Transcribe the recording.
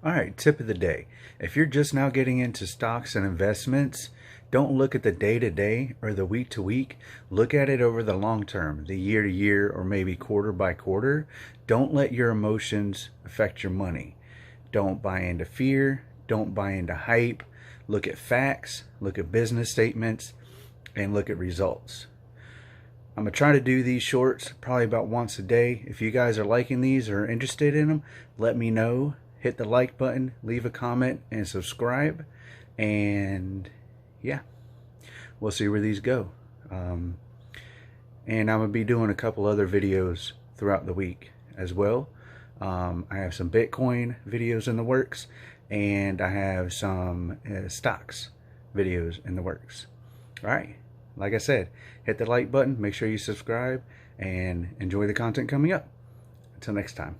All right, tip of the day. If you're just now getting into stocks and investments, don't look at the day to day or the week to week. Look at it over the long term, the year to year, or maybe quarter by quarter. Don't let your emotions affect your money. Don't buy into fear. Don't buy into hype. Look at facts, look at business statements, and look at results. I'm going to try to do these shorts probably about once a day. If you guys are liking these or interested in them, let me know. Hit the like button, leave a comment, and subscribe. And yeah, we'll see where these go. And I'm going to be doing a couple other videos throughout the week as well. I have some Bitcoin videos in the works, and I have some stocks videos in the works. All right, like I said, hit the like button, make sure you subscribe, and enjoy the content coming up. Until next time.